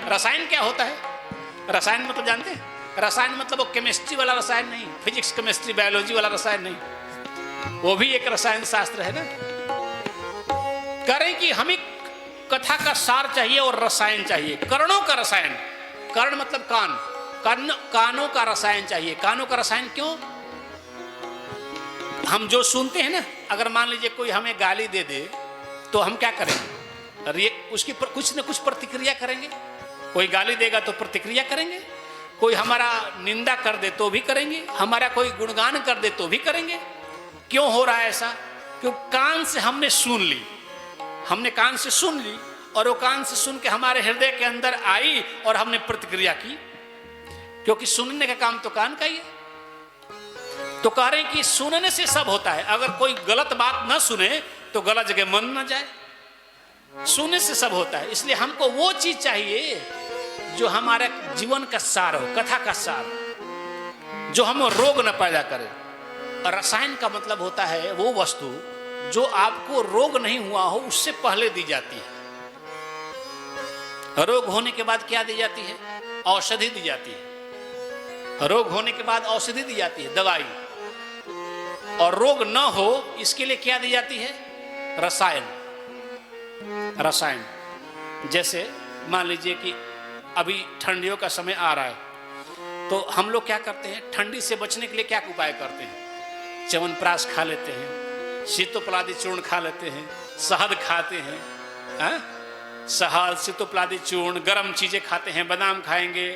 रसायन क्या होता है? रसायन मतलब जानते हैं? रसायन मतलब वो केमिस्ट्री वाला रसायन नहीं, फिजिक्स केमिस्ट्री बायोलॉजी वाला रसायन नहीं, वो भी एक रसायन शास्त्र है ना। करें कि हमें कथा का सार चाहिए और रसायन चाहिए, कर्णों का रसायन। कर्ण मतलब कानों का रसायन चाहिए। कानों का रसायन क्यों? हम जो सुनते हैं ना, अगर मान लीजिए कोई हमें गाली दे दे तो हम क्या करेंगे? उसकी कुछ न कुछ प्रतिक्रिया करेंगे। कोई गाली देगा तो प्रतिक्रिया करेंगे, कोई हमारा निंदा कर दे तो भी करेंगे, हमारा कोई गुणगान कर दे तो भी करेंगे। क्यों हो रहा है ऐसा? क्योंकि कान से हमने सुन ली, हमने कान से सुन ली और वो कान से सुन के हमारे हृदय के अंदर आई और हमने प्रतिक्रिया की, क्योंकि सुनने का काम तो कान का ही है। तो कह रहे कि सुनने से सब होता है। अगर कोई गलत बात ना सुने तो गलत जगह मन ना जाए, सुनने से सब होता है। इसलिए हमको वो चीज चाहिए जो हमारे जीवन का सार हो, कथा का सार, जो हम रोग न पैदा करे। और रसायन का मतलब होता है वो वस्तु जो आपको रोग नहीं हुआ हो उससे पहले दी जाती है। रोग होने के बाद क्या दी जाती है? औषधि दी जाती है। रोग होने के बाद औषधि दी जाती है, दवाई। और रोग न हो इसके लिए क्या दी जाती है? रसायन। रसायन जैसे मान लीजिए कि अभी ठंडियों का समय आ रहा है, तो हम लोग क्या करते हैं? ठंडी से बचने के लिए क्या उपाय करते हैं? च्यवनप्राश खा लेते हैं, शीतोपलादी चूर्ण खा लेते हैं, शहद खाते हैं, शहद, शीतोपलादी चूर्ण, गर्म चीजें खाते हैं, बादाम खाएंगे।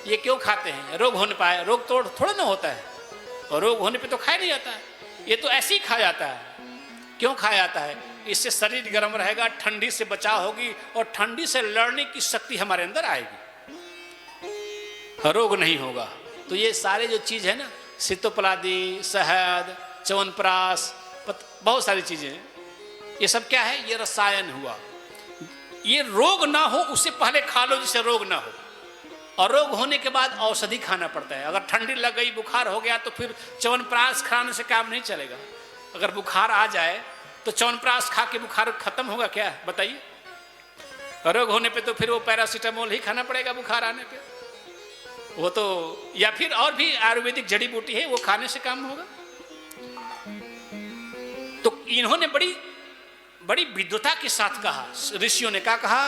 ये क्यों खाते हैं? रोग होने पाए। रोग तो थोड़ा ना होता है, और रोग होने पे तो खाया नहीं जाता है, ये तो ऐसे ही खाया जाता है। क्यों खाया जाता है? इससे शरीर गर्म रहेगा, ठंडी से बचाव होगी और ठंडी से लड़ने की शक्ति हमारे अंदर आएगी, रोग नहीं होगा। तो ये सारे जो चीज है ना, शीतोपलादी, शहद, च्यवनप्राश, बहुत सारी चीजें, ये सब क्या है? ये रसायन हुआ। ये रोग ना हो उससे पहले खा लो जिससे रोग ना हो, और रोग होने के बाद औषधि खाना पड़ता है। अगर ठंडी लग गई, बुखार हो गया, तो फिर च्यवनप्राश खाने से काम नहीं चलेगा। अगर बुखार आ जाए तो च्यवनप्राश खा के बुखार खत्म होगा क्या? बताइए। रोग होने पे तो फिर वो पैरासीटामोल ही खाना पड़ेगा बुखार आने पे, वो तो, या फिर और भी आयुर्वेदिक जड़ी बूटी है, वो खाने से काम होगा। तो इन्होंने बड़ी बड़ी विद्वता के साथ कहा, ऋषियों ने क्या कहा?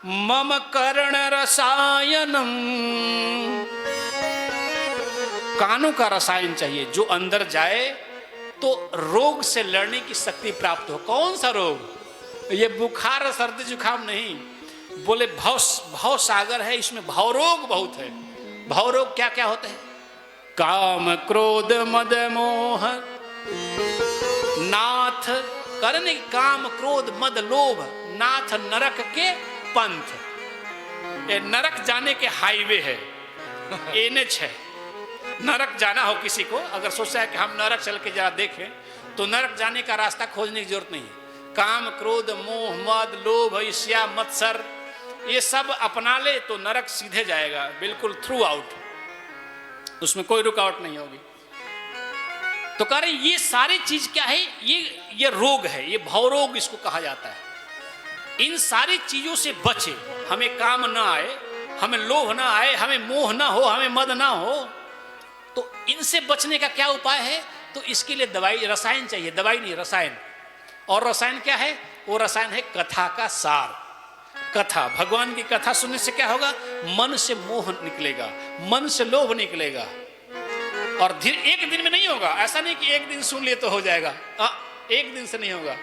मम कर्ण रसायनम। कानों का रसायन चाहिए जो अंदर जाए तो रोग से लड़ने की शक्ति प्राप्त हो। कौन सा रोग? ये बुखार, सर्दी, जुकाम नहीं, बोले भव सागर है, इसमें भव रोग बहुत है। भव रोग क्या क्या होते हैं? काम, क्रोध, मद, मोह, नाथ। करने काम, क्रोध, मद, लोभ, नाथ नरक के पंथ। ये नरक जाने के हाईवे है, एनएच है। नरक जाना हो किसी को, अगर सोचा है कि हम नरक चल के जरा देखें, तो नरक जाने का रास्ता खोजने की जरूरत नहीं है। काम, क्रोध, मोह, मद, लोभ, ईर्ष्या, मत्सर, ये सब अपना ले तो नरक सीधे जाएगा, बिल्कुल थ्रू आउट, उसमें कोई रुकावट नहीं होगी। तो कह रहे ये सारी चीज क्या है? ये रोग है, ये भवरोग इसको कहा जाता है। इन सारी चीजों से बचे, हमें काम ना आए, हमें लोभ ना आए, हमें मोह ना हो, हमें मद ना हो, तो इनसे बचने का क्या उपाय है? तो इसके लिए दवाई, रसायन चाहिए, दवाई नहीं, रसायन। और रसायन क्या है? वो रसायन है कथा का सार। कथा, भगवान की कथा सुनने से क्या होगा? मन से मोह निकलेगा, मन से लोभ निकलेगा, और एक दिन में नहीं होगा। ऐसा नहीं कि एक दिन सुन लिए तो हो जाएगा, एक दिन से नहीं होगा,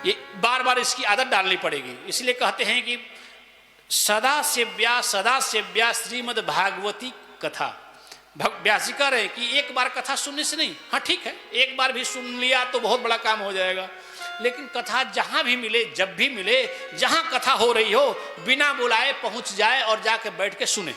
ये बार बार इसकी आदत डालनी पड़ेगी। इसलिए कहते हैं कि सदा सेव्या श्रीमद् भागवती कथा। व्यास जी कह रहे हैं कि एक बार कथा सुनने से नहीं, हाँ ठीक है, एक बार भी सुन लिया तो बहुत बड़ा काम हो जाएगा, लेकिन कथा जहां भी मिले, जब भी मिले, जहां कथा हो रही हो, बिना बुलाए पहुंच जाए और जाके बैठ के सुने।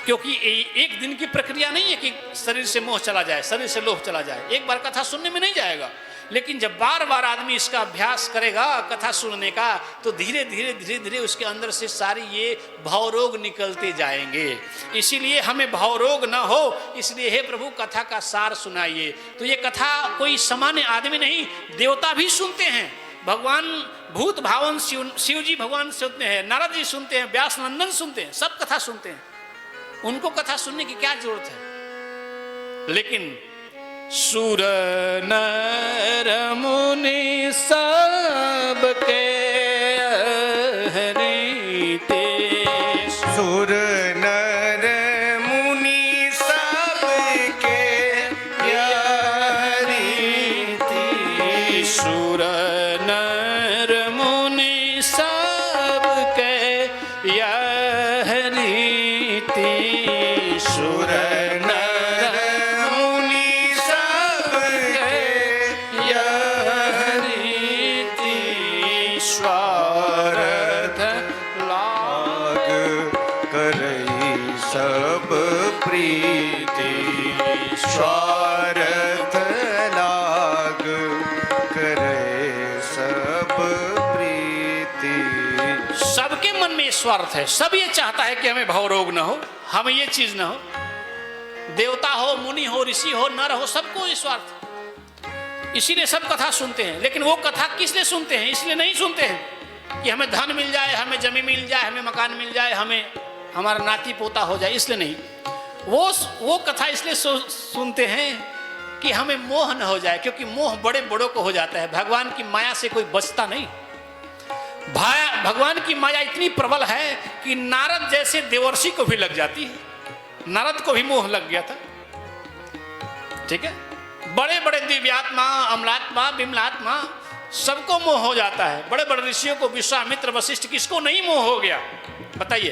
क्योंकि एक दिन की प्रक्रिया नहीं है कि शरीर से मोह चला जाए, शरीर से लोभ चला जाए। एक बार कथा सुनने में नहीं जाएगा, लेकिन जब बार बार आदमी इसका अभ्यास करेगा कथा सुनने का, तो धीरे धीरे उसके अंदर से सारी ये भावरोग निकलते जाएंगे। इसीलिए हमें भावरोग ना हो, इसलिए हे प्रभु कथा का सार सुनाइए। तो ये कथा कोई सामान्य आदमी नहीं, देवता भी सुनते हैं, भगवान भूत भावन शिव जी भगवान सुनते हैं, नारद जी सुनते हैं, व्यास नंदन सुनते हैं, सब कथा सुनते हैं। उनको कथा सुनने की क्या जरूरत है? लेकिन सुर नर मुनि सबके हरिते, सुर नर मुनि सबके हरिते, सुर नर मुनि सबके हरिते, सुर स्वार्थ लाग करई सब प्रीति, स्वार्थ लाग करे सब प्रीति। सबके मन में स्वार्थ है, सब ये चाहता है कि हमें भव रोग न हो, हमें ये चीज न हो। देवता हो, मुनि हो, ऋषि हो, नर हो, सबको ये स्वार्थ। इसीलिए सब कथा सुनते हैं। लेकिन वो कथा किस लिए सुनते हैं? इसलिए नहीं सुनते हैं कि हमें धन मिल जाए, हमें जमीन मिल जाए, हमें मकान मिल जाए, हमें हमारा नाती पोता हो जाए, इसलिए नहीं। वो कथा इसलिए सुनते हैं कि हमें मोह न हो जाए, क्योंकि मोह बड़े बड़ों को हो जाता है। भगवान की माया से कोई बचता नहीं। भगवान की माया इतनी प्रबल है कि नारद जैसे देवर्षि को भी लग जाती है। नारद को भी मोह लग गया था, ठीक है। बड़े बड़े दिव्यात्मा, अमलात्मा, विमलात्मा, सबको मोह हो जाता है। बड़े बड़े ऋषियों को, विश्वामित्र, वशिष्ठ, किसको नहीं मोह हो गया? बताइए।